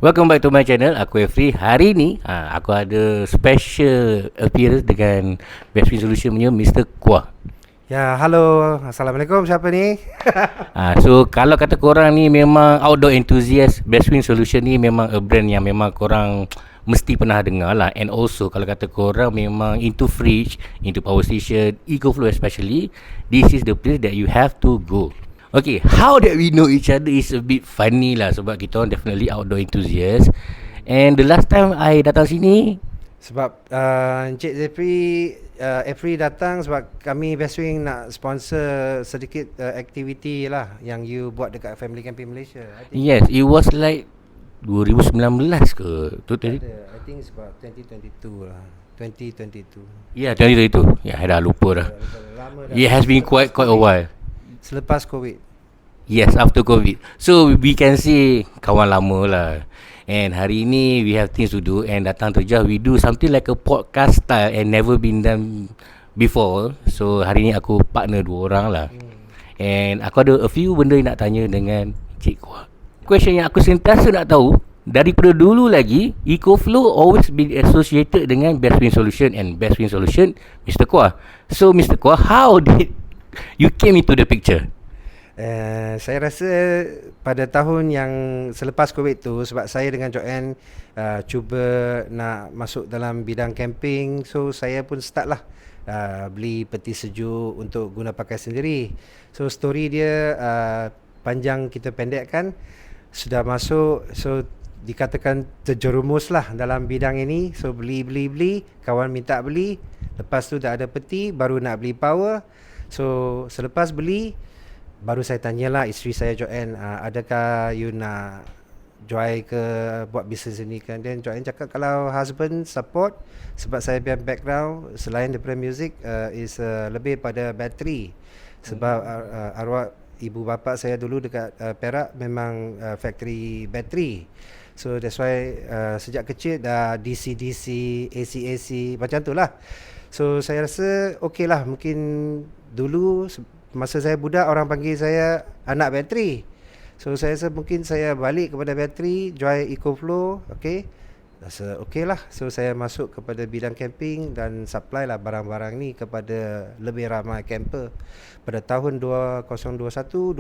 Welcome back to my channel. Aku Efri. Hari ni aku ada special appearance dengan Best Win Solution punya Mr. Kuah. Ya, halo. Assalamualaikum. Siapa ni? So kalau kata korang ni memang outdoor enthusiast, Best Win Solution ni memang a brand yang memang korang mesti pernah dengar lah. And also kalau kata korang memang into fridge, into power station, EcoFlow especially, this is the place that you have to go. Okay, how that we know each other is a bit funny lah, sebab kita orang definitely outdoor enthusiast. And the last time I datang sini, Sebab Encik Efri datang sebab kami Best Wing nak sponsor sedikit aktiviti lah yang you buat dekat Family Camping Malaysia. yes, it was like 2019 ke? I think it's about 2022 lah. 2022. Ya, yeah, itu. Ya, yeah, dah lupa dah. Lama dah. It has been quite a while. Selepas COVID. Yes, after COVID. So we can see kawan lama lah. And hari ni we have things to do, and datang tu je we do something like a podcast style and never been done before. So hari ni aku partner dua orang lah. And aku ada a few benda yang nak tanya dengan Cik Kuah. Question yang aku sentiasa nak tahu, daripada dulu lagi EcoFlow always been associated dengan Best Win Solution and Best Win Solution Mr. Kuah. So Mr. Kuah, how did you came into the picture? Saya rasa pada tahun yang selepas COVID tu, sebab saya dengan Joanne cuba nak masuk dalam bidang camping, so saya pun start lah beli peti sejuk untuk guna pakai sendiri. So story dia panjang kita pendekkan, sudah masuk, so dikatakan terjerumus lah dalam bidang ini. So beli, kawan minta beli, lepas tu dah ada peti, baru nak beli power. So selepas beli, baru saya tanyalah isteri saya Joanne, adakah you nak join ke buat bisnes ini kan. Dan Joanne cakap kalau husband support, sebab saya punya background selain daripada music is lebih pada bateri. Sebab arwah ibu bapa saya dulu dekat Perak memang factory bateri. So that's why sejak kecil dah DC-DC, AC-AC macam tu lah. So saya rasa okey lah. Mungkin dulu masa saya budak orang panggil saya anak bateri. So saya rasa mungkin saya balik kepada bateri, join EcoFlow, okey. Rasa okey lah. So saya masuk kepada bidang camping dan supply lah barang-barang ni kepada lebih ramai camper. Pada tahun 2021-22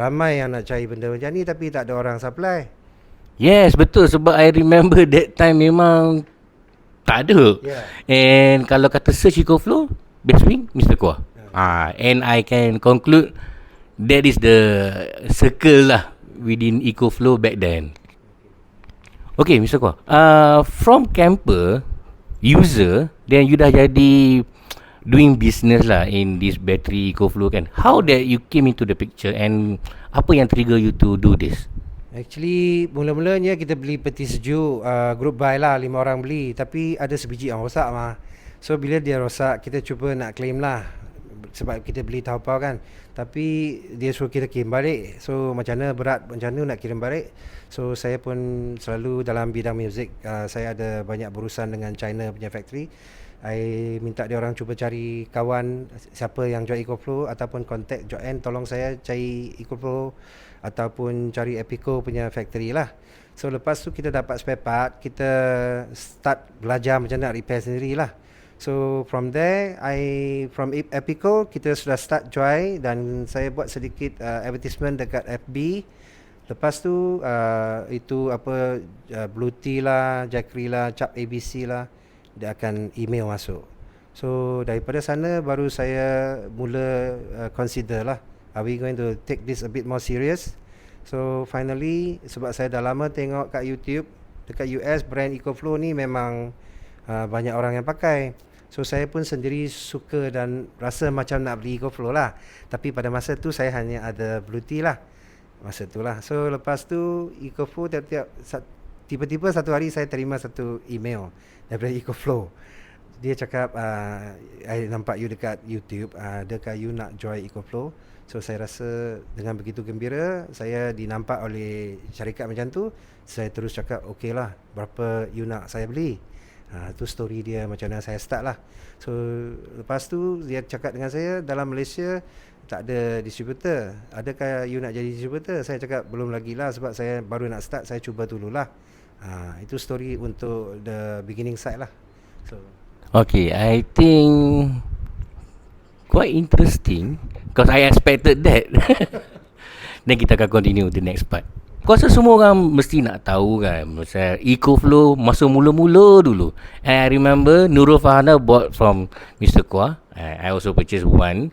ramai yang nak cari benda macam ni tapi tak ada orang supply. Yes, betul, sebab I remember that time memang tak ada. Yeah. And kalau kata search EcoFlow, Best Win Mr. Kuah. And I can conclude that is the circle lah within EcoFlow back then. Okay, Mr. Kuah, from camper user, then you dah jadi doing business lah in this battery EcoFlow kan. How that you came into the picture and apa yang trigger you to do this? Actually, mula-mulanya kita beli peti sejuk, group buy lah, 5 orang beli. Tapi ada sebiji yang rosak mah. So bila dia rosak, kita cuba nak claim lah, sebab kita beli Taobao kan. Tapi dia suruh kita kirim balik. So macam mana, berat macam mana nak kirim balik. So saya pun selalu dalam bidang muzik, saya ada banyak berurusan dengan China punya factory. I minta dia orang cuba cari kawan siapa yang jual EcoFlow, ataupun contact Joanne, tolong saya cari EcoFlow ataupun cari Epico punya factory lah. So lepas tu kita dapat spare part, kita start belajar macam nak repair sendiri lah. So from there, from Epico kita sudah start join, dan saya buat sedikit advertisement dekat FB. Lepas tu itu apa, Blue Tea lah, Jackery lah, Cap ABC lah, dia akan email masuk. So daripada sana baru saya mula consider lah, are we going to take this a bit more serious. So finally, sebab saya dah lama tengok kat YouTube, dekat US brand EcoFlow ni memang banyak orang yang pakai. So saya pun sendiri suka dan rasa macam nak beli EcoFlow lah. Tapi pada masa tu saya hanya ada Blue Tea lah, masa tu lah. So lepas tu EcoFlow, tiba-tiba satu hari saya terima satu email daripada EcoFlow. Dia cakap, I nampak you dekat YouTube, adakah you nak join EcoFlow. So saya rasa dengan begitu gembira saya dinampak oleh syarikat macam tu, saya terus cakap okey lah, berapa you nak saya beli. Tu story dia macam mana saya start lah. So lepas tu dia cakap dengan saya, dalam Malaysia tak ada distributor. Adakah you nak jadi distributor? Saya cakap belum lagi lah, sebab saya baru nak start, saya cuba dululah. Itu story untuk the beginning side lah. So Okay, I think quite interesting because I expected that. Then kita akan continue the next part. Kau rasa semua orang mesti nak tahu kan pasal EcoFlow masa mula-mula dulu. And I remember Nurul Fahana bought from Mr. Kwa. I also purchased one.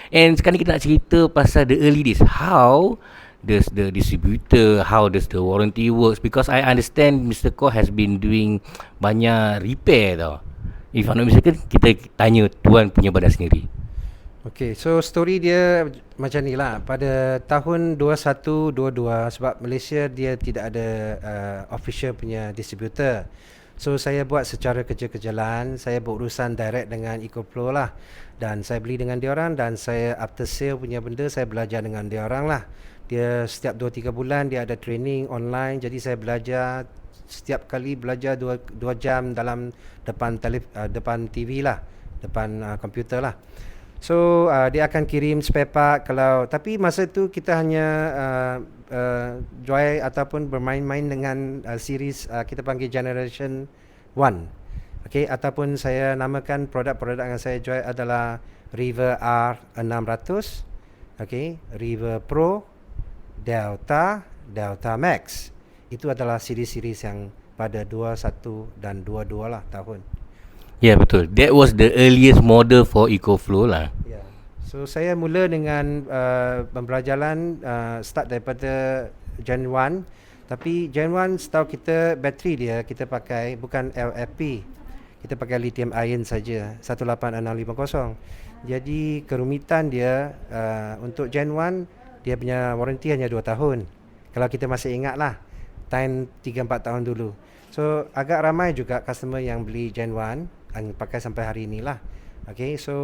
And sekarang kita nak cerita pasal the early days. How does the distributor, how does the warranty works? Because I understand Mr. Kwa has been doing banyak repair tau. If I'm not mistaken, kita tanya tuan punya badan sendiri. Okay, so story dia macam ni lah. Pada tahun 21-22, sebab Malaysia dia tidak ada official punya distributor. So saya buat secara kecil-kecilan, saya berurusan direct dengan EcoFlow lah. Dan saya beli dengan diorang, dan saya after sale punya benda saya belajar dengan diorang lah. Dia setiap 2-3 bulan dia ada training online, jadi saya belajar setiap kali belajar 2 jam dalam depan TV lah, depan komputer lah. So dia akan kirim spare part kalau, tapi masa tu kita hanya joy ataupun bermain-main dengan series kita panggil Generation 1. Okay, ataupun saya namakan produk-produk yang saya jual adalah River R600, okay, River Pro, Delta, Delta Max. Itu adalah series-series yang pada 21 dan 22 lah tahun. Ya, yeah, betul. That was the earliest model for EcoFlow lah. Yeah. So saya mula dengan pembelajaran start daripada Gen 1. Tapi Gen 1 setahu kita bateri dia kita pakai bukan LFP. Kita pakai lithium ion saja, 18650. Jadi kerumitan dia untuk Gen 1 dia punya warranty hanya 2 tahun. Kalau kita masih ingat lah time 3-4 tahun dulu. So agak ramai juga customer yang beli Gen 1 yang pakai sampai hari inilah. Okay, so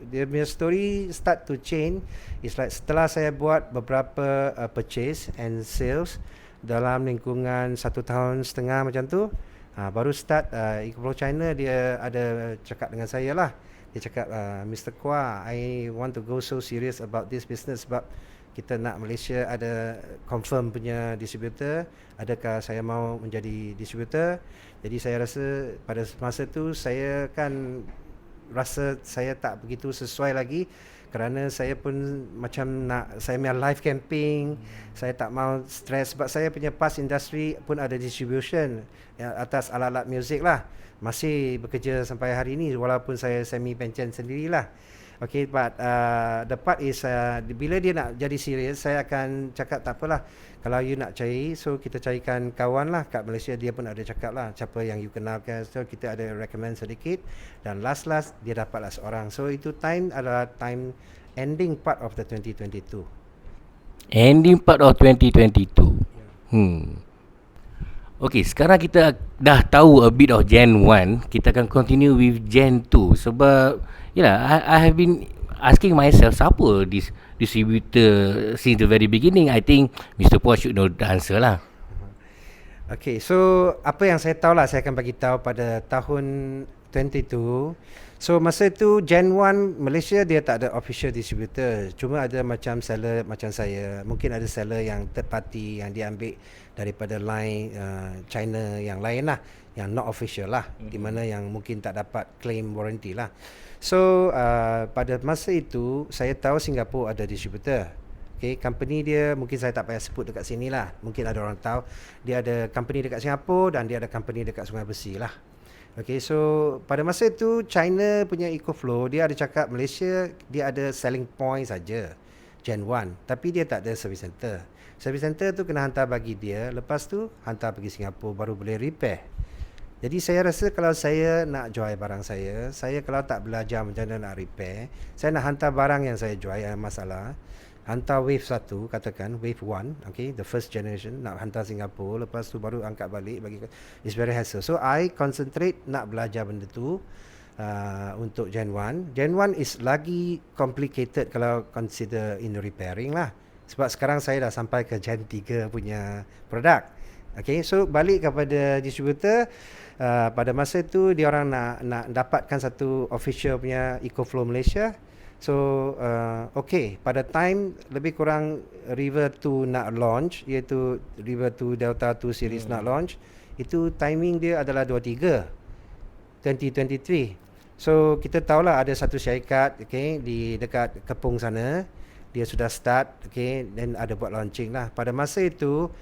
dia punya story start to change. It's like setelah saya buat beberapa purchase and sales dalam lingkungan 1.5 tahun macam tu, baru start EcoFlow China dia ada cakap dengan saya lah. Dia cakap, Mr. Kwa, I want to go so serious about this business sebab kita nak Malaysia ada confirm punya distributor. Adakah saya mau menjadi distributor? Jadi saya rasa pada masa tu saya kan rasa saya tak begitu sesuai lagi, kerana saya pun macam nak saya punya live camping. Saya tak mau stress sebab saya punya past industry pun ada distribution atas alat-alat muzik lah. Masih bekerja sampai hari ini walaupun saya semi pension sendirilah. Okay, but the part is bila dia nak jadi serius, saya akan cakap tak apalah, kalau you nak cari, so kita carikan kawan lah kat Malaysia. Dia pun ada cakap lah siapa yang you kenalkan, so kita ada recommend sedikit, dan last dia dapatlah seorang. So itu time adalah time ending part of the 2022. Ending part of 2022. Okay, sekarang kita dah tahu a bit of Gen 1. Kita akan continue with Gen 2. Sebab I have been asking myself, siapa this distributor since the very beginning. I think Mr. Paul should know the answer lah. Okay, so apa yang saya tahu lah, saya akan bagi tahu pada tahun 22. So masa tu Gen 1 Malaysia dia tak ada official distributor. Cuma ada macam seller macam saya. Mungkin ada seller yang third party yang diambil daripada line China yang lain lah, yang not official lah, di mana yang mungkin tak dapat claim warranty lah. So pada masa itu saya tahu Singapura ada distributor. Okay, company dia mungkin saya tak payah sebut dekat sini lah. Mungkin ada orang tahu. Dia ada company dekat Singapura dan dia ada company dekat Sungai Besi lah. Okay, so pada masa itu China punya EcoFlow dia ada cakap Malaysia dia ada selling point saja Gen 1, tapi dia tak ada service center. Service center tu kena hantar bagi dia, lepas tu hantar pergi Singapura baru boleh repair. Jadi saya rasa kalau saya nak jual barang saya kalau tak belajar macam mana nak repair, saya nak hantar barang yang saya jual yang masalah, hantar wave 1, katakan wave 1, okay, the first generation, nak hantar Singapura, lepas tu baru angkat balik bagi, it's very hassle. So I concentrate nak belajar benda tu untuk Gen 1. Gen 1 is lagi complicated kalau consider in repairing lah, sebab sekarang saya dah sampai ke Gen 3 punya produk. Okay, so balik kepada distributor. Pada masa tu dia orang nak dapatkan satu official punya EcoFlow Malaysia. So okay, pada time lebih kurang River 2 nak launch, iaitu River 2 Delta 2 series nak launch, itu timing dia adalah 2023. So kita tahulah ada satu syarikat, okay, di dekat Kepung sana, dia sudah start, okay, then ada buat launching lah. Pada masa itu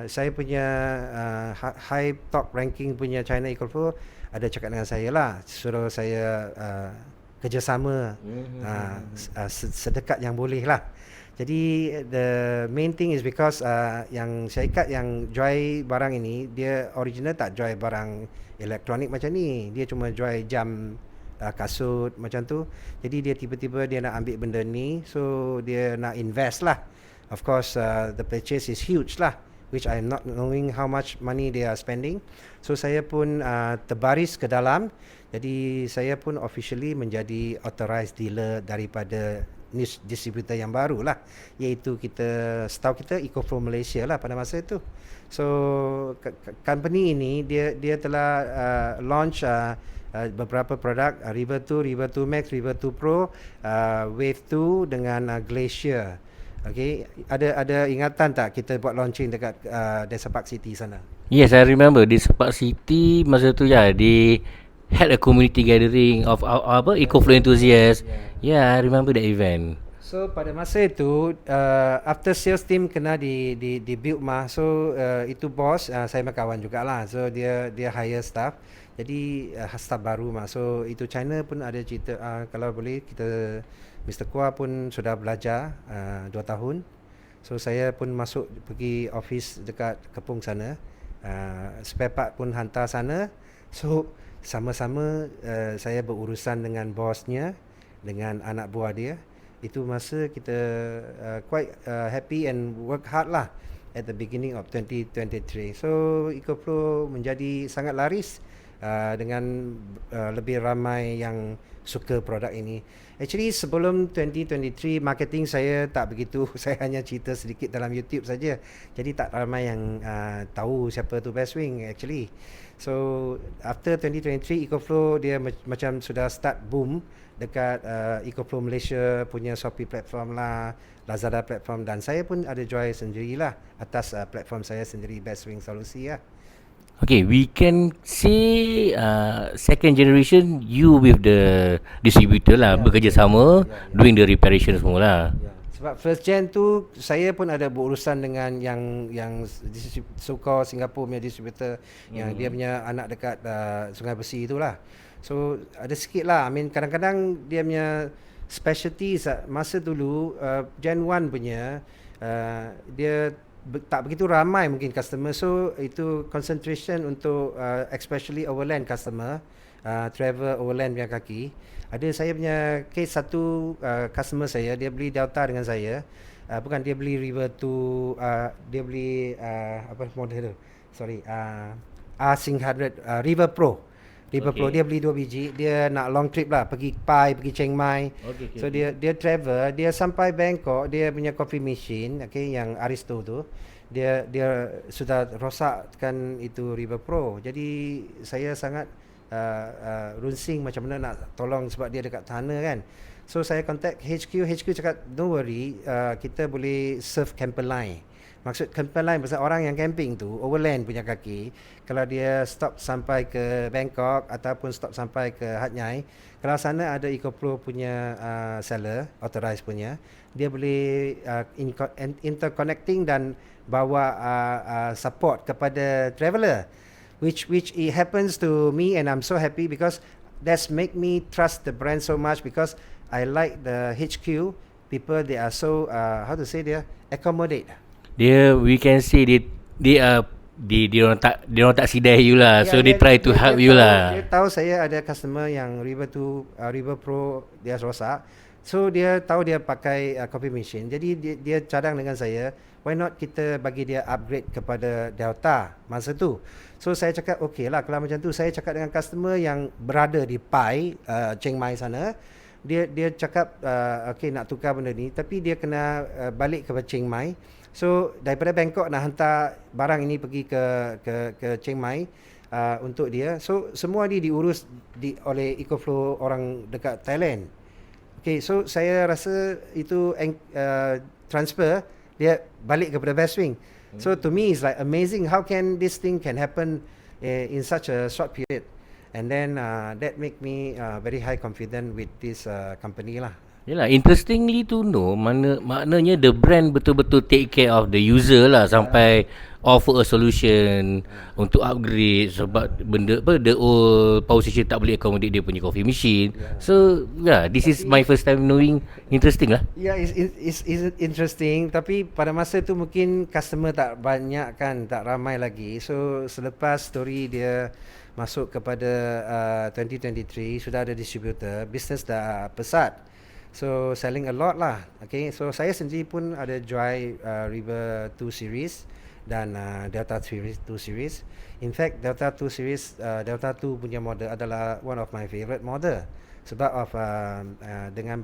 saya punya high top ranking punya China Eco ada cakap dengan saya lah, suruh saya kerjasama sedekat yang boleh lah. Jadi the main thing is because yang syarikat yang jual barang ini, dia original tak jual barang elektronik macam ni, dia cuma jual jam, kasut macam tu. Jadi dia tiba-tiba dia nak ambil benda ni, so dia nak invest lah. Of course the purchase is huge lah, which I'm not knowing how much money they are spending. So saya pun terbaris ke dalam. Jadi saya pun officially menjadi authorized dealer daripada niche distributor yang baru lah, iaitu setahu kita EcoFlow Malaysia lah pada masa itu. So company ini dia telah launch beberapa produk, River 2 Max, River 2 Pro, Wave 2 dengan Glacier. Okay, ada ingatan tak kita buat launching dekat Desa Park City sana? Yes, I remember Desa Park City masa tu they had a community gathering of EcoFlow enthusiasts. Yeah, I remember that event. So pada masa itu after sales team kena di build mah. So itu bos saya kawan jugalah. So dia hire staff. Jadi staff baru mah. So itu China pun ada cerita kalau boleh kita, Mr. Kua pun sudah belajar 2 tahun. So saya pun masuk pergi office dekat Kepung sana. Spare part pun hantar sana. So sama-sama saya berurusan dengan bosnya, dengan anak buah dia. Itu masa kita quite happy and work hard lah at the beginning of 2023. So EcoFlow menjadi sangat laris dengan lebih ramai yang suka produk ini. Actually sebelum 2023 marketing saya tak begitu. Saya hanya cerita sedikit dalam YouTube saja. Jadi tak ramai yang tahu siapa tu Best Wing actually. So after 2023 EcoFlow dia macam sudah start boom dekat EcoFlow Malaysia punya Shopee platform lah, Lazada platform, dan saya pun ada jual sendirilah atas platform saya sendiri, Best Wing Solusi lah. Okay, we can say second generation you with the distributor lah, bekerjasama, doing the reparation semua lah. Sebab first gen tu saya pun ada berurusan dengan yang so-called Singapore punya distributor, yang dia punya anak dekat Sungai Besi itulah. So ada sikit lah. I mean kadang-kadang dia punya specialty masa dulu Gen 1 punya dia tak begitu ramai mungkin customer. So itu concentration untuk especially overland customer, travel overland punya kaki. Ada saya punya case satu customer saya, dia beli Delta dengan saya. Bukan, dia beli River 2, dia beli apa model tu? Sorry, Sing 100 River Pro. River Pro dia beli 2 biji, dia nak long trip lah, pergi Pai, pergi Chiang Mai. So dia travel, dia sampai Bangkok, dia punya coffee machine, okay, yang Aristo tu, dia sudah rosakkan itu River Pro. Jadi saya sangat runsing macam mana nak tolong sebab dia dekat sana kan. So saya contact HQ cakap don't worry, kita boleh serve camper line. Maksud camper line pasal orang yang camping tu overland punya kaki, kalau dia stop sampai ke Bangkok ataupun stop sampai ke Hat Yai, kalau sana ada EcoFlow punya seller authorized punya, dia boleh interconnecting dan bawa support kepada traveller, which it happens to me, and I'm so happy because that's make me trust the brand so much, because I like the HQ people. They are so how to say, they accommodate. We can say they orang tak sidai you lah. So they try to help you lah. Dia tahu saya ada customer yang River Pro dia rosak. So dia tahu dia pakai coffee machine. Jadi dia cadang dengan saya, why not kita bagi dia upgrade kepada Delta masa tu. So saya cakap okey lah kalau macam tu. Saya cakap dengan customer yang berada di Pai, Chiang Mai sana. Dia cakap okey nak tukar benda ni, tapi dia kena balik ke Chiang Mai. So daripada Bangkok nak hantar barang ini pergi ke Chiang Mai untuk dia. So semua diurus oleh EcoFlow orang dekat Thailand. Okay, so saya rasa itu transfer dia balik kepada Best Wing. So to me it's like amazing how can this thing can happen in such a short period. And then that make me very high confident with this company lah. Yelah, interestingly to know, maknanya the brand betul-betul take care of the user lah, sampai offer a solution untuk upgrade, sebab benda apa, the old power station tak boleh accommodate dia punya coffee machine. So yeah, this is my first time knowing. Interesting lah. Yeah, it's interesting. Tapi pada masa tu mungkin customer tak banyak kan, tak ramai lagi. So selepas story dia masuk kepada 2023, sudah ada distributor, business dah pesat. So selling a lot lah. Okay, so saya sendiri pun ada Joy River 2 series dan Delta 2 series. In fact, Delta 2 series, Delta 2 punya model adalah one of my favorite model sebab of dengan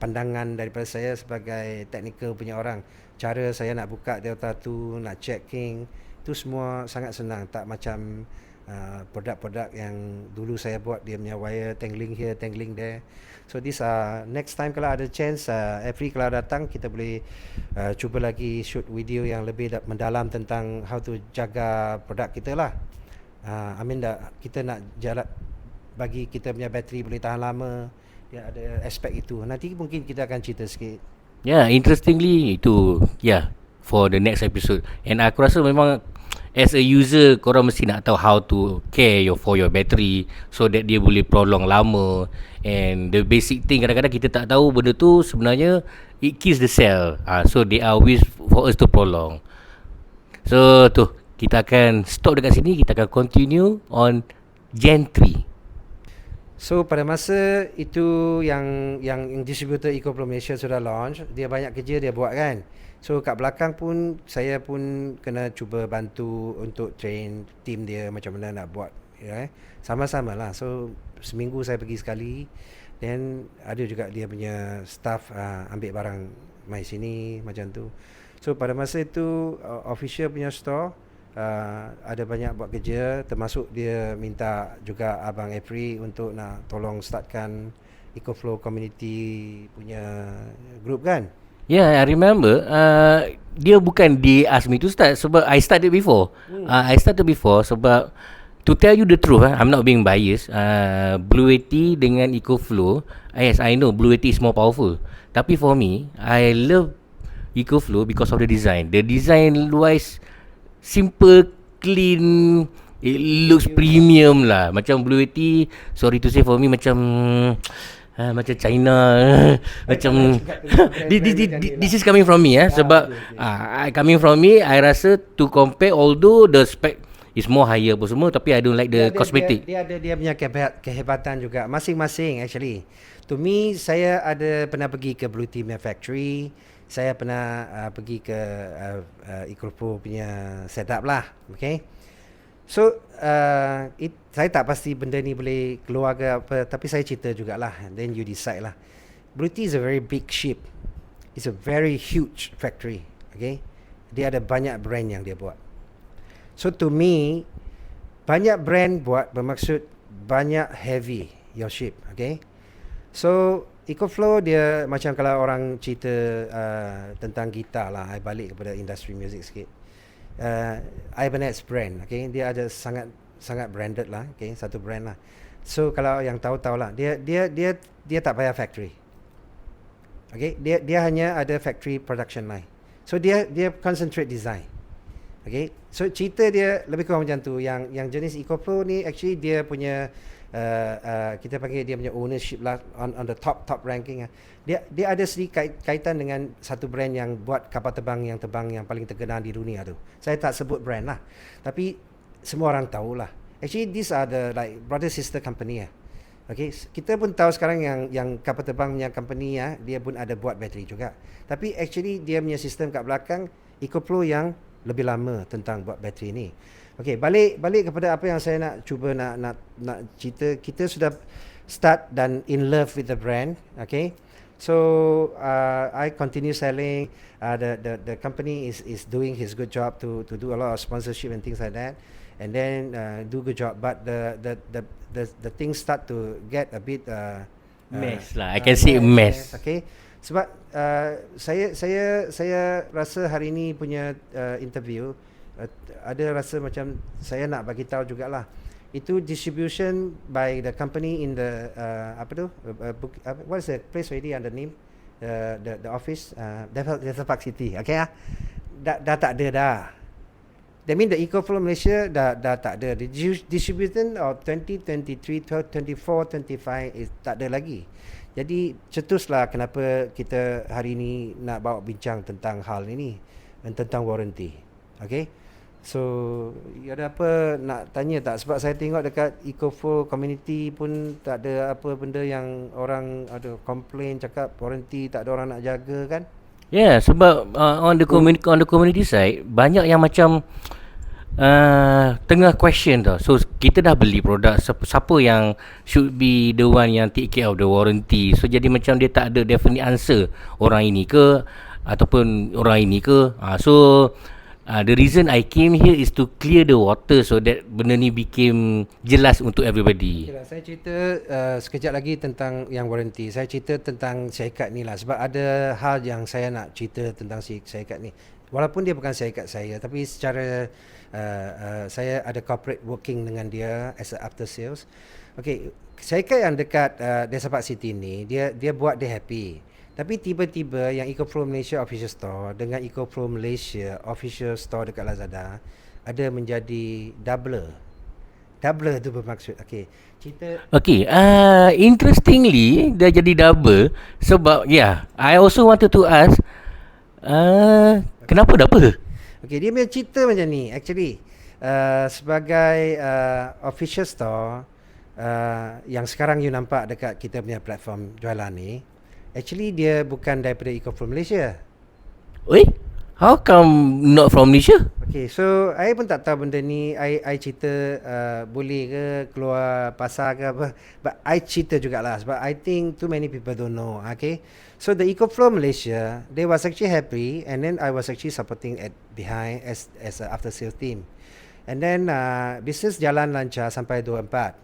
pandangan daripada saya sebagai technical punya orang. Cara saya nak buka Delta 2, nak checking, tu semua sangat senang, tak macam produk-produk yang dulu saya buat, dia punya wire tangling here, tangling there. So this next time kalau ada chance, every kalau datang kita boleh cuba lagi shoot video yang lebih mendalam tentang how to jaga produk kita lah. I mean kita nak jalan bagi kita punya bateri boleh tahan lama, dia ada aspek itu. Nanti mungkin kita akan cerita sikit. Yeah, interestingly itu, yeah, for the next episode. And aku rasa memang as a user, korang mesti nak tahu how to care for your battery so that dia boleh prolong lama. And the basic thing, kadang-kadang kita tak tahu benda tu sebenarnya it kills the cell. So they are ways for us to prolong. So tu, kita akan stop dekat sini. Kita akan continue on Gen 3. So pada masa itu yang distributor EcoFlow Malaysia sudah launch, dia banyak kerja dia buat kan. So kat belakang pun saya pun kena cuba bantu untuk train team dia macam mana nak buat, ya. Sama-sama lah. So seminggu saya pergi sekali. Then ada juga dia punya staff ambil barang mai sini macam tu. So pada masa itu official punya store ada banyak buat kerja, termasuk dia minta juga Abang April untuk nak tolong startkan EcoFlow community punya group kan. Yeah, I remember. Dia bukan they ask me to start, sebab I started before. I started before sebab to tell you the truth, I'm not being biased. Blue 80 dengan EcoFlow, yes, I know Blue 80 is more powerful. Tapi for me, I love EcoFlow because of the design. The design wise, simple, clean, it looks premium lah. Macam Blue 80, sorry to say for me, macam macam China, macam this is coming from me, sebab coming from me, I rasa to compare, although the spec is more higher pun semua, tapi I don't like the cosmetic. Dia ada dia punya kehebatan juga masing-masing actually. To me, saya ada pernah pergi ke Blue Team factory, saya pernah pergi ke EcoFlow punya setup lah, okay. So saya tak pasti benda ni boleh keluar ke apa, tapi saya cerita jugalah, and then you decide lah. Blue Tea is a very big ship. It's a very huge factory, okay. Dia ada banyak brand yang dia buat. So to me, banyak brand buat bermaksud banyak heavy your ship, okay. So EcoFlow dia macam kalau orang cerita tentang gitar lah, I balik kepada industri music sikit. Ibanez brand, okay, dia ada sangat branded lah, okay, satu brand lah. So kalau yang tahu lah, dia tak payah factory, okay, dia hanya ada factory production line. So dia concentrate design, okay. So cerita dia lebih kurang macam tu. Yang jenis EcoFlow ni actually dia punya kita panggil dia punya ownership lah on the top ranking. Dia ada sedikit kaitan dengan satu brand yang buat kapal terbang yang paling terkenal di dunia tu. Saya tak sebut brand lah, tapi semua orang tahu lah. Actually these are the like brother sister company . Okay, kita pun tahu sekarang yang kapal terbang punya company dia pun ada buat bateri juga. Tapi actually dia punya sistem kat belakang EcoFlow yang lebih lama tentang buat bateri ni. Okay, balik kepada apa yang saya nak cuba nak cerita. Kita sudah start dan in love with the brand, okay. So I continue selling. The company is doing his good job to do a lot of sponsorship and things like that, and then do good job. But the things start to get a bit Mess lah. I can say mess. Okay. Sebab saya rasa hari ni punya interview ada rasa macam saya nak bagi tahu jugalah. Itu distribution by the company in the what is the place already under name the office Delta Park City. Okay ah. Dah tak ada dah. That mean the EcoFlow Malaysia dah tak ada. The distribution of 2023, 24, 25 is tak ada lagi. Jadi cetuslah kenapa kita hari ini nak bawa bincang tentang hal ini dan tentang warranty. Okay. So ada apa nak tanya tak? Sebab saya tengok dekat EcoFlow community pun tak ada apa benda yang orang ada complain cakap warranty tak ada orang nak jaga kan. Yeah, sebab on the community side banyak yang macam tengah question tau. So kita dah beli produk, siapa yang should be the one yang take care of the warranty. So jadi macam dia tak ada definite answer, orang ini ke ataupun orang ini ke. So the reason I came here is to clear the water so that benda ni became jelas untuk everybody. Okay lah, saya cerita sekejap lagi tentang yang warranty. Saya cerita tentang syarikat ni lah. Sebab ada hal yang saya nak cerita tentang syarikat ni. Walaupun dia bukan syarikat saya, tapi secara saya ada corporate working dengan dia as a after sales. Okay, syarikat yang dekat Desa Park City ni, dia buat dia happy. Tapi tiba-tiba yang EcoFlow Malaysia official store dengan EcoFlow Malaysia official store dekat Lazada ada menjadi doubler. Doubler tu bermaksud. Okay, cerita. Okay, interestingly dia jadi double sebab I also wanted to ask kenapa double? Okay, dia punya cerita macam ni. Actually, sebagai official store yang sekarang you nampak dekat kita punya platform jualan ni, actually dia bukan daripada EcoFlow Malaysia. Oi, how come not from Malaysia? Okay, so I pun tak tahu benda ni. I cerita boleh ke keluar pasar ke apa. But I cerita jugalah sebab I think too many people don't know. Okay, so the EcoFlow Malaysia, they was actually happy, and then I was actually supporting at behind as a after sales team. And then business jalan lancar sampai 24.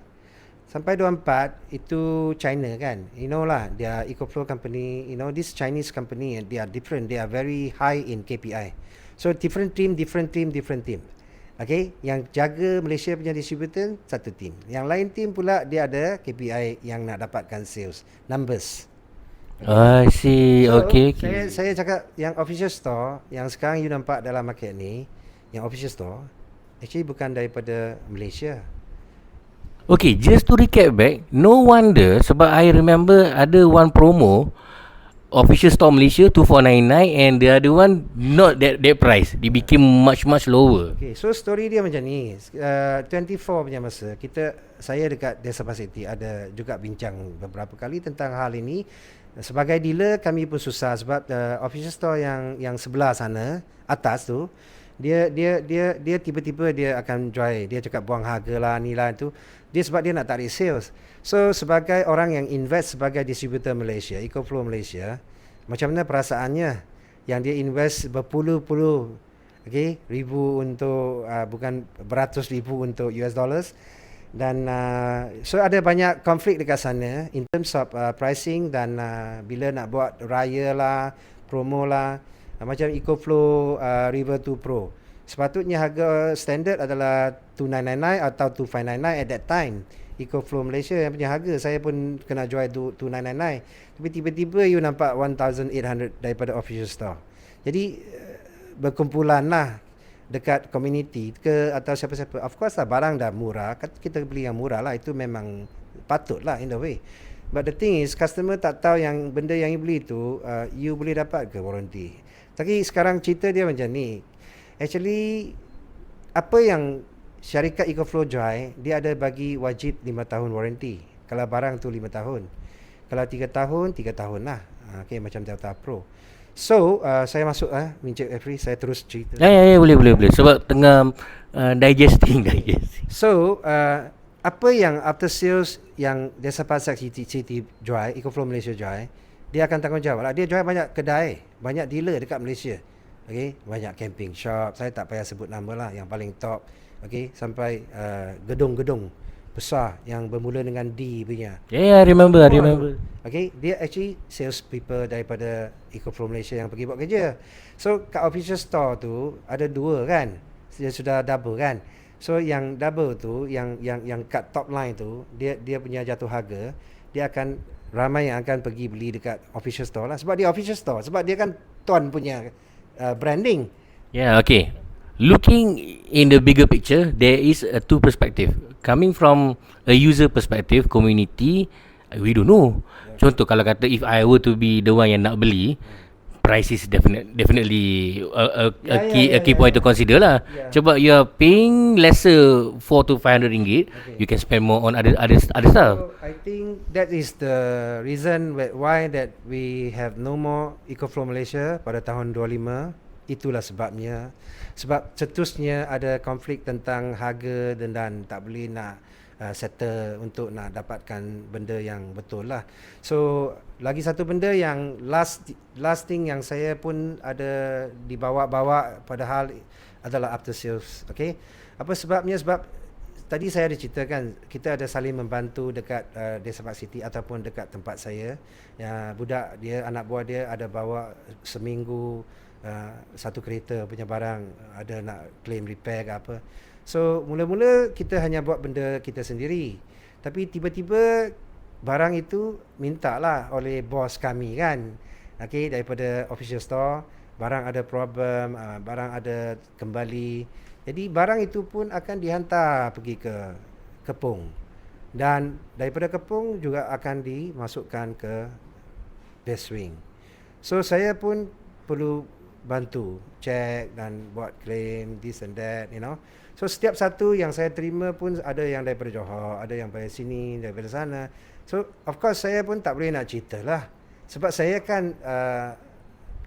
Sampai 24 itu China kan. You know lah, dia EcoFlow company, you know this Chinese company, they are different. They are very high in KPI. So different team. Okay, yang jaga Malaysia punya distributor satu team. Yang lain team pula dia ada KPI yang nak dapatkan sales numbers. I see. So, okay. Saya cakap yang official store yang sekarang you nampak dalam market ni, yang official store actually bukan daripada Malaysia. Okay, just to recap back, no wonder sebab I remember ada one promo official store Malaysia 2499 and the other one not that price. They became much lower. Okay, so story dia macam ni. 24 punya masa saya dekat Desa Park City ada juga bincang beberapa kali tentang hal ini. Sebagai dealer kami pun susah sebab official store yang sebelah sana atas tu dia tiba-tiba dia akan join. Dia cakap buang harga lah ni lah tu. Dia sebab dia nak tarik sales. So sebagai orang yang invest sebagai distributor Malaysia, EcoFlow Malaysia, macam mana perasaannya yang dia invest berpuluh-puluh ribu untuk bukan beratus ribu untuk US dollars. Dan so ada banyak konflik dekat sana in terms of pricing dan bila nak buat raya lah, promo lah, macam EcoFlow River 2 Pro. Sepatutnya harga standard adalah 2999 atau 2599 at that time. EcoFlow Malaysia yang punya harga saya pun kena jual 2999. Tapi tiba-tiba you nampak 1800 daripada official store. Jadi berkumpulan lah dekat community ke atau siapa-siapa. Of course lah barang dah murah, kita beli yang murah lah, itu memang patut lah in the way. But the thing is customer tak tahu yang benda yang you beli tu you boleh dapat ke warranty. Tapi sekarang cerita dia macam ni. Actually apa yang syarikat EcoFlow jual, dia ada bagi wajib 5 tahun warranty. Kalau barang tu 5 tahun. Kalau 3 tahun, 3 tahun lah. Okay, macam Delta Pro. So, saya masuk Encik Jeffrey, saya terus cerita. Ya, boleh. Sebab tengah digesting. So, apa yang after sales yang Desa Park City jual, EcoFlow Malaysia jual, dia akan tanggungjawab lah. Dia jual banyak kedai, banyak dealer dekat Malaysia. Okay, banyak camping shop. Saya tak payah sebut nama lah, yang paling top. Okay, sampai gedung-gedung besar yang bermula dengan D punya. Yeah, I remember. Okay, dia actually sales people daripada EcoFlow Malaysia yang pergi buat kerja. So kat official store tu ada 2 kan. Dia sudah double kan. So yang double tu yang kat top line tu dia punya jatuh harga, dia akan ramai yang akan pergi beli dekat official store lah, sebab dia official store, sebab dia kan tuan punya branding. Yeah, okay. Looking in the bigger picture, there is a two perspective. Coming from a user perspective, community, we don't know. Contoh kalau kata if I were to be the one yang nak beli, price is definitely a key point to consider lah. Yeah. Sebab you are paying lesser 4 to 500 ringgit, you can spend more on other stuff. So I think that is the reason why that we have no more EcoFlow Malaysia pada tahun 25. Itulah sebabnya. Sebab cetusnya ada konflik tentang harga dan tak boleh nak settle untuk nak dapatkan benda yang betul lah. So lagi satu benda yang last thing yang saya pun ada dibawa-bawa padahal adalah after sales. Okay, apa sebabnya? Sebab tadi saya ada ceritakan kita ada saling membantu dekat Desa Park City ataupun dekat tempat saya. Budak dia, anak buah dia ada bawa seminggu satu kereta punya barang, ada nak claim repair ke apa. So mula-mula kita hanya buat benda kita sendiri, tapi tiba-tiba barang itu mintalah oleh bos kami kan, okay, daripada official store, barang ada problem, barang ada kembali, jadi barang itu pun akan dihantar pergi ke Kepung, dan daripada Kepung juga akan dimasukkan ke Best Wing. So saya pun perlu bantu check dan buat claim this and that, you know. So setiap satu yang saya terima pun ada yang daripada Johor, ada yang dari sini, daripada sana. So of course saya pun tak boleh nak cerita lah, sebab saya kan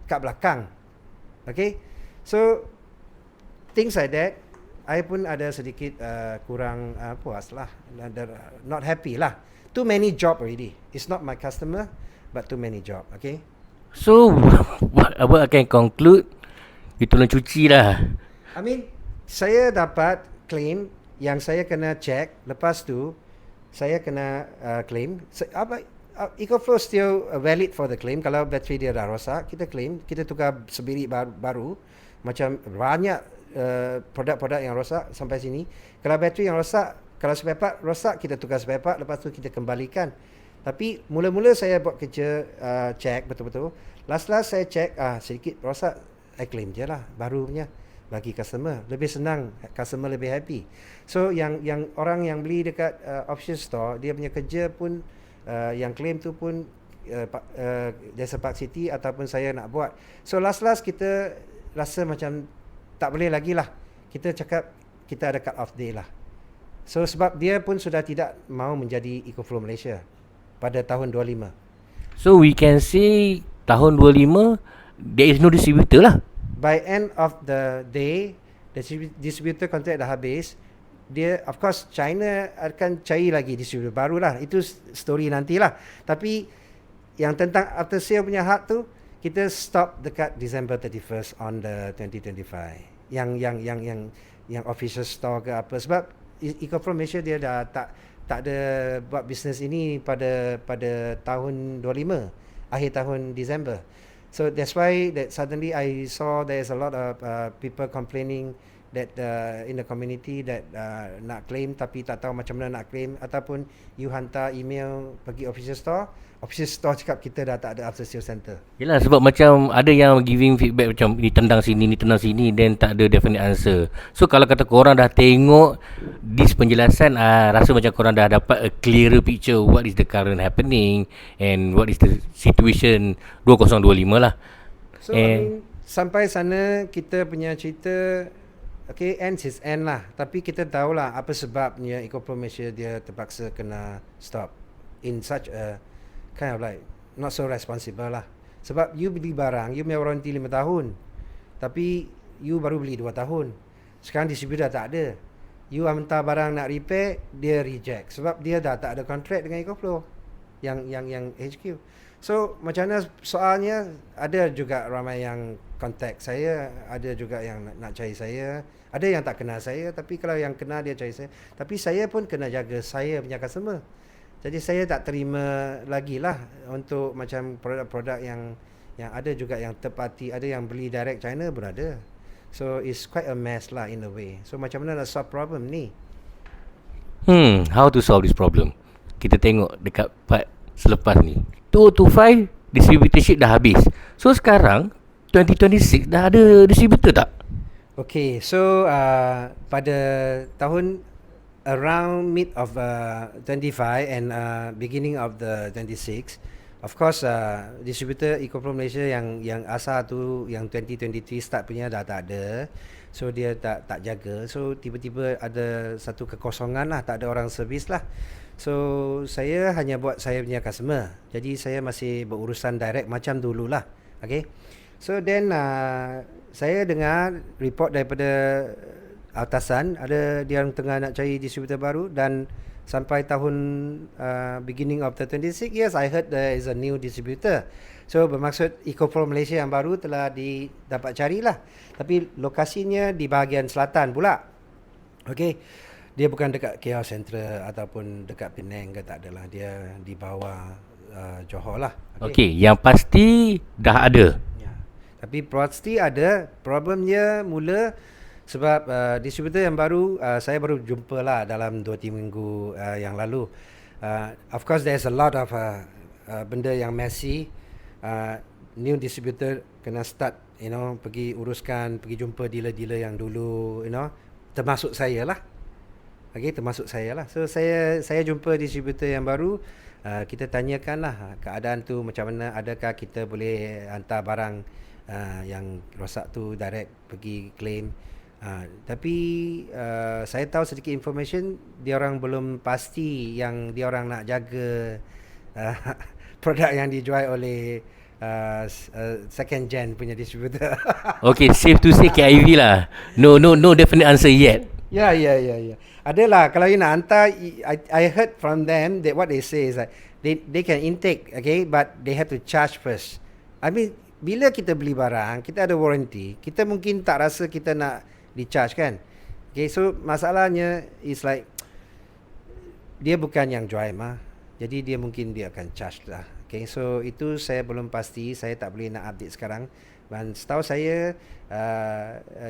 kat belakang. Okay, so things like that, I pun ada sedikit kurang puas lah, not happy lah. Too many job already. It's not my customer, but too many job. Okay. So apa akan conclude, you tolong cuci lah. I mean, saya dapat claim yang saya kena check, lepas tu saya kena claim. EcoFlow still valid for the claim. Kalau bateri dia dah rosak, kita claim, kita tukar sebirik baru. Macam banyak produk-produk yang rosak sampai sini. Kalau bateri yang rosak, kalau spare part rosak, kita tukar spare part, lepas tu kita kembalikan. Tapi mula-mula saya buat kerja check betul-betul. Last saya check sedikit rosak, I claim je lah barunya bagi customer. Lebih senang, customer lebih happy. So yang orang yang beli dekat option store, dia punya kerja pun yang claim tu pun Desa Park City ataupun saya nak buat. So last kita rasa macam tak boleh lagi lah. Kita cakap kita ada cut off day lah. So sebab dia pun sudah tidak mau menjadi EcoFlow Malaysia pada tahun 25. So we can say tahun 25 there is no distributor lah. By end of the day, the distributor contract dah habis. Dia of course China akan cari lagi distributor baru lah. Itu story nantilah. Tapi yang tentang after sale punya hak tu, kita stop dekat December 31st on the 2025. Yang official store ke apa, sebab EcoFlow Malaysia dia dah tak ada buat bisnes ini pada tahun 25, akhir tahun Disember. So that's why that suddenly I saw there's a lot of people complaining that in the community that nak claim tapi tak tahu macam mana nak claim, ataupun you hantar email pergi official store cakap kita dah tak ada after sale center. Yelah, sebab macam ada yang giving feedback macam ni tendang sini, then tak ada definite answer. So kalau kata korang dah tengok this penjelasan, rasa macam korang dah dapat a clearer picture what is the current happening and what is the situation 2025 lah. So I mean, sampai sana kita punya cerita okay, ends is end lah. Tapi kita tahulah apa sebabnya EcoFlow Malaysia dia terpaksa kena stop in such a kind of like not so responsible lah. Sebab you beli barang, you punya warranty 5 tahun, tapi you baru beli 2 tahun. Sekarang distributor tak ada. You hantar barang nak repair, dia reject sebab dia dah tak ada kontrak dengan EcoFlow yang HQ. So macam mana soalnya, ada juga ramai yang contact saya, ada juga yang nak cari saya, ada yang tak kenal saya, tapi kalau yang kenal dia cari saya. Tapi saya pun kena jaga saya punya customer. Jadi saya tak terima lagi lah untuk macam produk-produk yang ada juga yang third party, ada yang beli direct China pun ada. So it's quite a mess lah in a way. So macam mana nak solve problem ni? How to solve this problem? Kita tengok dekat part selepas ni. 2025 distributorship dah habis. So sekarang 2026 dah ada distributor tak? Okay, so pada tahun around mid of 25 and beginning of the 26, of course distributor EcoPro Malaysia yang asal tu yang 2023 start punya dah tak ada. So dia tak jaga. So tiba-tiba ada satu kekosongan lah, tak ada orang servis lah. So saya hanya buat saya punya customer. Jadi saya masih berurusan direct macam dululah. Okay. So then saya dengar report daripada atasan ada dia orang tengah nak cari distributor baru, dan sampai tahun beginning of the 26, yes, I heard there is a new distributor. So bermaksud EcoPro Malaysia yang baru telah dapat carilah. Tapi lokasinya di bahagian selatan pula. Okay. Dia bukan dekat KL Central ataupun dekat Penang ke, tak adalah. Dia di bawah Johor lah. Okay, yang pasti dah ada. Tapi pasti ada. Problemnya mula sebab distributor yang baru saya baru jumpa lah dalam 2-3 minggu yang lalu. Of course there's a lot of benda yang messy. New distributor kena start, pergi uruskan, pergi jumpa dealer-dealer yang dulu, termasuk saya lah. Okay, termasuk saya lah. So saya jumpa distributor yang baru. Kita tanyakan lah keadaan tu macam mana, adakah kita boleh hantar barang yang rosak tu direct pergi claim. Tapi saya tahu sedikit information, dia orang belum pasti yang dia orang nak jaga produk yang dijual oleh second gen punya distributor. Okay, safe to say KIV lah. No definite answer yet. Ya. Adalah, kalau you nak hantar, I heard from them that what they say is that they can intake, okay, but they have to charge first. I mean, bila kita beli barang, kita ada warranty, kita mungkin tak rasa kita nak di-charge kan. Okay, so masalahnya is like dia bukan yang jual mah. Jadi dia mungkin dia akan charge lah. Okay, so itu saya belum pasti, saya tak boleh nak update sekarang. Dan setahu saya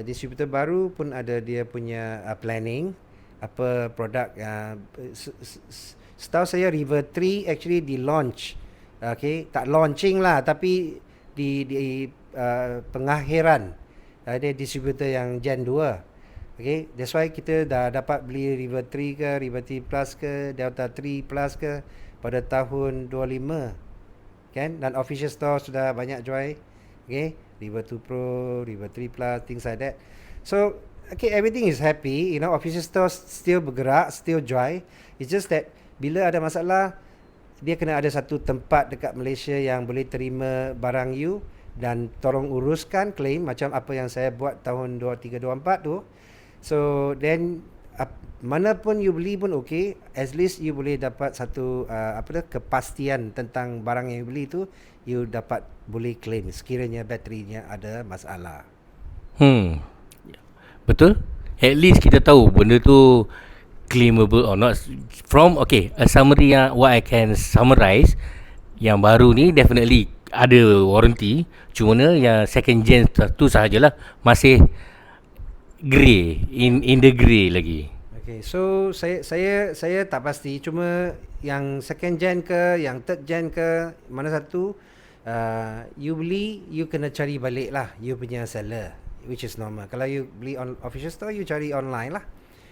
distributor baru pun ada dia punya planning apa produk. Setahu saya River 3 actually di launch. Okay, tak launching lah, tapi di pengakhiran ada distributor yang Gen 2. Okay, that's why kita dah dapat beli River 3 ke, River 3 Plus ke, Delta 3 Plus ke pada tahun 25. Kan? Dan official store sudah banyak jual. Okay, River 2 Pro, River 3 Plus, things like that. So, okay, everything is happy. Official store still bergerak, still jual. It's just that bila ada masalah, dia kena ada satu tempat dekat Malaysia yang boleh terima barang you dan tolong uruskan claim macam apa yang saya buat tahun 23-24 tu. So then mana pun you beli pun okay, at least you boleh dapat satu kepastian tentang barang yang you beli tu, you dapat boleh claim sekiranya baterinya ada masalah. Betul? At least kita tahu benda tu claimable or not. From a summary yang what I can summarize, yang baru ni definitely ada warranty, cuma yang second gen tu sahajalah masih grey, in the grey lagi. Okay, so saya tak pasti, cuma yang second gen ke, yang third gen ke, mana satu you beli, you kena cari balik lah you punya seller, which is normal. Kalau you beli on official store, you cari online lah.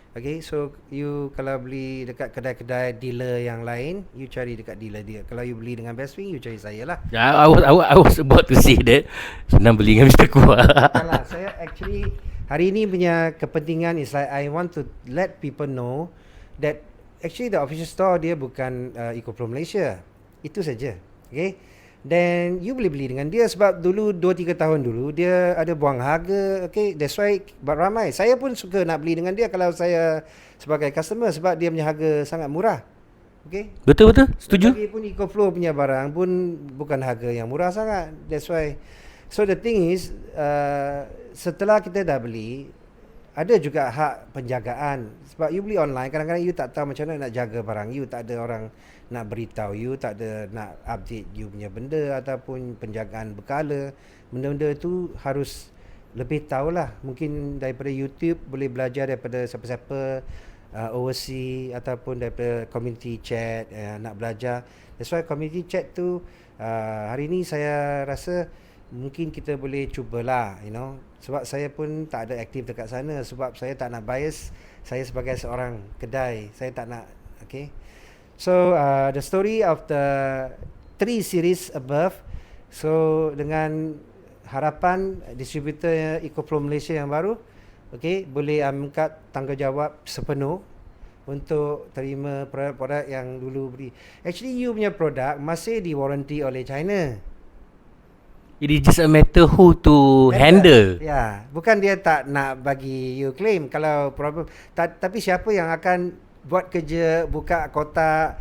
Okay, so you kalau beli dekat kedai-kedai dealer yang lain, you cari dekat dealer dia. Kalau you beli dengan Bestwing, you cari saya lah. I was about to say that. Senang beli dengan Mr. Kuah. Salah, saya actually hari ni punya kepentingan is like I want to let people know that actually the official store dia bukan EcoPro Malaysia. Itu saja. Okay. Then you boleh beli dengan dia sebab dulu 2-3 tahun dulu dia ada buang harga. Okay, that's why ramai. Saya pun suka nak beli dengan dia kalau saya sebagai customer sebab dia punya harga sangat murah. Okay, betul setuju. Lagi pun EcoFlow punya barang pun bukan harga yang murah sangat. That's why So the thing is, setelah kita dah beli, ada juga hak penjagaan. Sebab you beli online, kadang-kadang you tak tahu macam mana nak jaga barang you, tak ada orang nak beritahu you, tak ada nak update you punya benda ataupun penjagaan berkala. Benda-benda tu harus lebih tahulah. Mungkin daripada YouTube boleh belajar daripada siapa-siapa overseas ataupun daripada community chat, nak belajar. That's why community chat tu hari ni saya rasa mungkin kita boleh cubalah, sebab saya pun tak ada aktif dekat sana, sebab saya tak nak bias. Saya sebagai seorang kedai, saya tak nak. Okay, so the story of the 3 series above. So dengan harapan distributor EcoFlow Malaysia yang baru, okay, boleh angkat tanggungjawab sepenuh untuk terima produk-produk yang dulu beli. Actually you punya produk masih di warranty oleh China. It is just a matter who to handle. Ya, bukan dia tak nak bagi you claim kalau problem. Tapi siapa yang akan buat kerja buka kotak,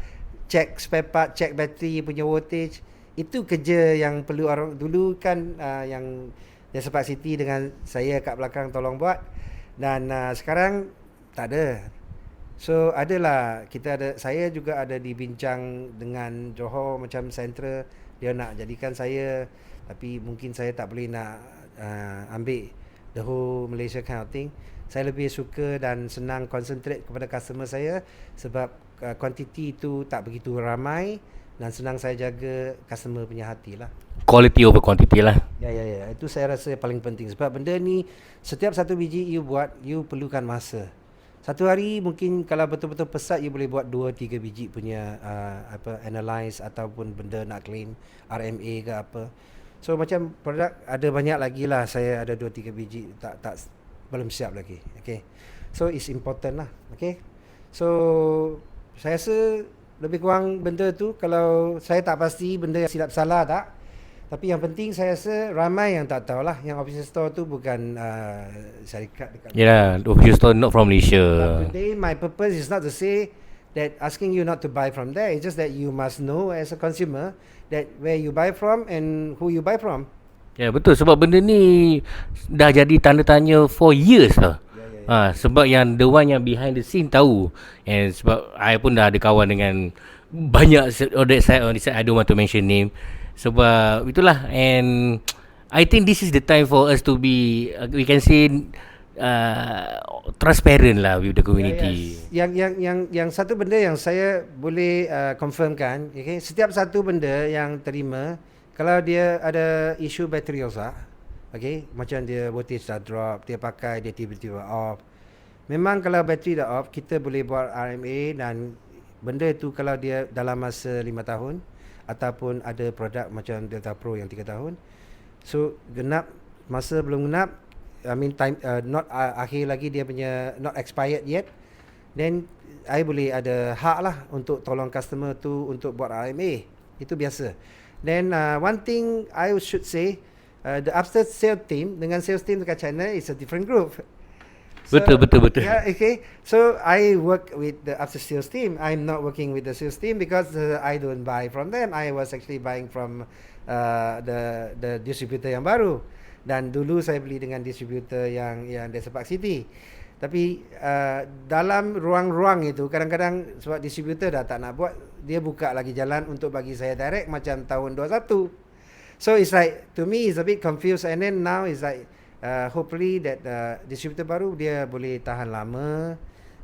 check spare part, check bateri punya voltage, itu kerja yang perlu orang dulu kan, yang Jasa Park City dengan saya kat belakang tolong buat, dan sekarang tak ada. So adalah saya juga ada dibincang dengan Johor macam Central, dia nak jadikan saya, tapi mungkin saya tak boleh nak ambil the whole Malaysia kind of thing. Saya lebih suka dan senang concentrate kepada customer saya, sebab quantity itu tak begitu ramai dan senang saya jaga customer punya hati lah. Quality over quantity lah. Ya. Itu saya rasa paling penting, sebab benda ni setiap satu biji you buat, you perlukan masa. Satu hari mungkin kalau betul-betul pesat, you boleh buat 2-3 biji punya analyze ataupun benda nak claim RMA ke apa. So macam produk ada banyak lagi lah, saya ada 2-3 biji tak belum siap lagi. Okay, so it's important lah. Okay, so saya rasa lebih kurang benda tu, kalau saya tak pasti benda yang silap salah tak, tapi yang penting saya rasa ramai yang tak tahu lah, yang official store tu bukan syarikat dekat. Yeah, official store not from Malaysia. But today my purpose is not to say that asking you not to buy from there. It's just that you must know as a consumer that where you buy from and who you buy from. Ya, betul, sebab benda ni dah jadi tanda tanya for years lah. Sebab yang the one yang behind the scene tahu. And sebab I pun dah ada kawan dengan banyak on that side, I don't want to mention name. Sebab itulah, and I think this is the time for us to be, we can say, transparent lah with the community. Yang satu benda yang saya boleh confirmkan, okay, setiap satu benda yang terima, kalau dia ada isu bateri rosak, okay, macam dia voltage dah drop, dia pakai, dia tiba-tiba off, memang kalau bateri dah off, kita boleh buat RMA, dan benda tu kalau dia dalam masa 5 tahun, ataupun ada produk macam Delta Pro yang 3 tahun, so genap, masa belum genap, I mean time, not akhir lagi dia punya, not expired yet, then I boleh ada hak lah untuk tolong customer tu untuk buat RMA. Itu biasa. Then one thing I should say, the after sales team dengan sales team dekat China is a different group. So, betul. Yeah, okay. So I work with the after sales team. I'm not working with the sales team because I don't buy from them. I was actually buying from the distributor yang baru. Dan dulu saya beli dengan distributor yang Jasa Park City. Tapi dalam ruang-ruang itu, kadang-kadang sebab distributor dah tak nak buat, dia buka lagi jalan untuk bagi saya direct macam tahun 21. So it's like, to me it's a bit confused, and then now it's like hopefully that distributor baru dia boleh tahan lama.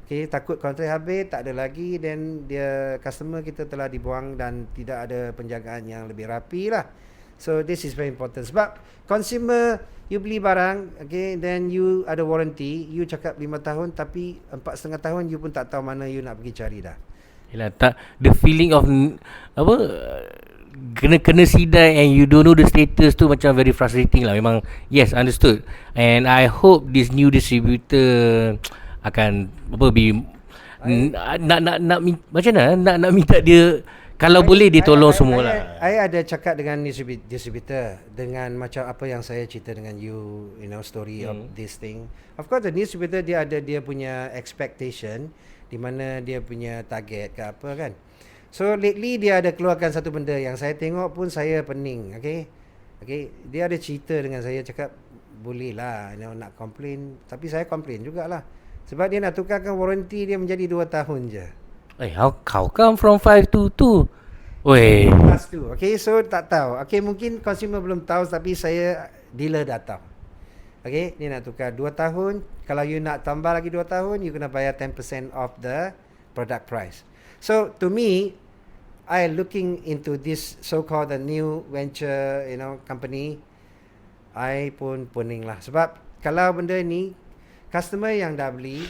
Okay, takut kontrak habis, tak ada lagi, then dia customer kita telah dibuang dan tidak ada penjagaan yang lebih rapi lah. So this is very important, sebab consumer, you beli barang, okay, then you ada warranty, you cakap 5 tahun, tapi 4.5 tahun you pun tak tahu mana you nak pergi cari dah. Yalah, tak, the feeling of apa, kena sidai and you don't know the status tu macam very frustrating lah. Memang, yes, understood. And I hope this new distributor akan apa, be nak macam mana nak minta dia, kalau boleh dia tolong semua lah. I ada cakap dengan distributor dengan macam apa yang saya cerita dengan you, story of this thing. Of course the distributor dia ada dia punya expectation, di mana dia punya target ke apa kan. So lately dia ada keluarkan satu benda yang saya tengok pun saya pening, okay. Okay, dia ada cerita dengan saya, cakap boleh lah nak complain. Tapi saya complain jugalah, sebab dia nak tukarkan warranty dia menjadi 2 tahun je. How come from 5 to 2? Weh. Plus 2. Okay, so tak tahu. Okay, mungkin consumer belum tahu, tapi saya dealer dah tahu. Okay, dia nak tukar 2 tahun. Kalau you nak tambah lagi 2 tahun, you kena bayar 10% of the product price. So to me, I looking into this so-called the new venture, company. I pun pening lah. Sebab kalau benda ni, customer yang dah beli,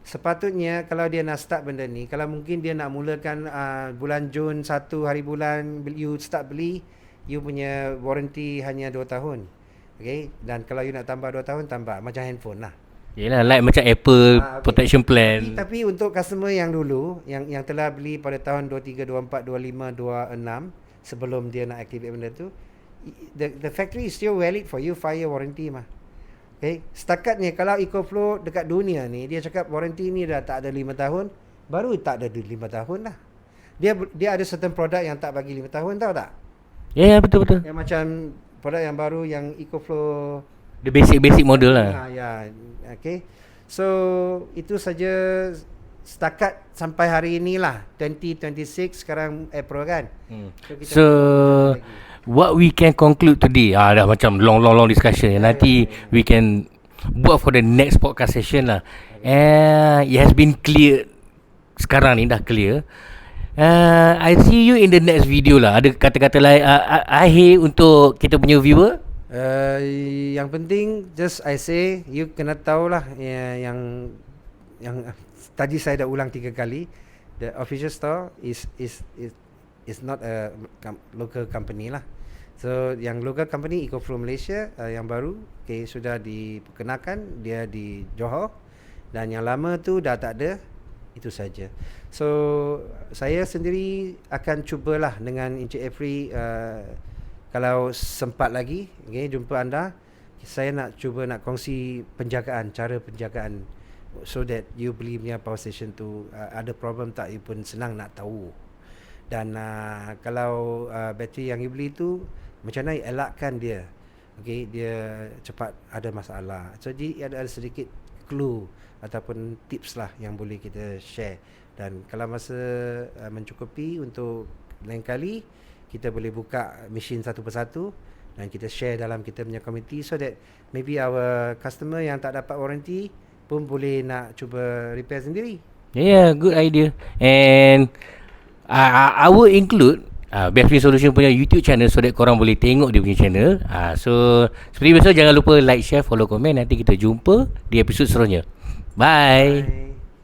sepatutnya kalau dia nak start benda ni, kalau mungkin dia nak mulakan bulan Jun 1 hari bulan, you start beli, you punya warranty hanya 2 tahun. Okay, dan kalau you nak tambah 2 tahun, tambah. Macam handphone lah. Yelah, like macam Apple protection plan. Tapi untuk customer yang dulu, yang telah beli pada tahun 23, 24, 25, 26, sebelum dia nak activate benda tu, the factory is still valid for you 5 year warranty mah. Okay, setakatnya kalau EcoFlow dekat dunia ni, dia cakap warranty ni dah tak ada 5 tahun, baru tak ada 5 tahun lah. Dia ada certain produk yang tak bagi 5 tahun, tahu tak? Ya, yeah, betul-betul. Yang macam produk yang baru, yang EcoFlow, the basic model lah. Ya, okay. So itu saja setakat sampai hari inilah 2026, sekarang April kan. So what we can conclude today, dah macam long discussion. Nanti we can buat for the next podcast session lah. It has been clear. Sekarang ni dah clear. I see you in the next video lah. Ada kata-kata lain akhir untuk kita punya viewer? Yang penting just I say, you kena tahulah yang tadi saya dah ulang 3 kali. The official store is not a local company lah. So yang local company EcoFlow Malaysia, yang baru sudah diperkenalkan, dia di Johor, dan yang lama tu dah tak ada. Itu saja. So saya sendiri akan cubalah dengan Encik Efri, kalau sempat lagi, jumpa anda, saya nak cuba nak kongsi cara penjagaan, so that you beli punya power station tu ada problem tak, you pun senang nak tahu. Dan kalau bateri yang you beli tu, macam mana elakkan dia, dia cepat ada masalah. So ada sedikit clue ataupun tips lah yang boleh kita share. Dan kalau masa mencukupi, untuk lain kali kita boleh buka mesin satu persatu dan kita share dalam kita punya community, so that maybe our customer yang tak dapat warranty pun boleh nak cuba repair sendiri. Yeah, good idea. And I will include Best Solution punya YouTube channel, so that korang boleh tengok dia punya channel. So seperti biasa, jangan lupa like, share, follow, komen. Nanti kita jumpa di episod seterusnya. Bye.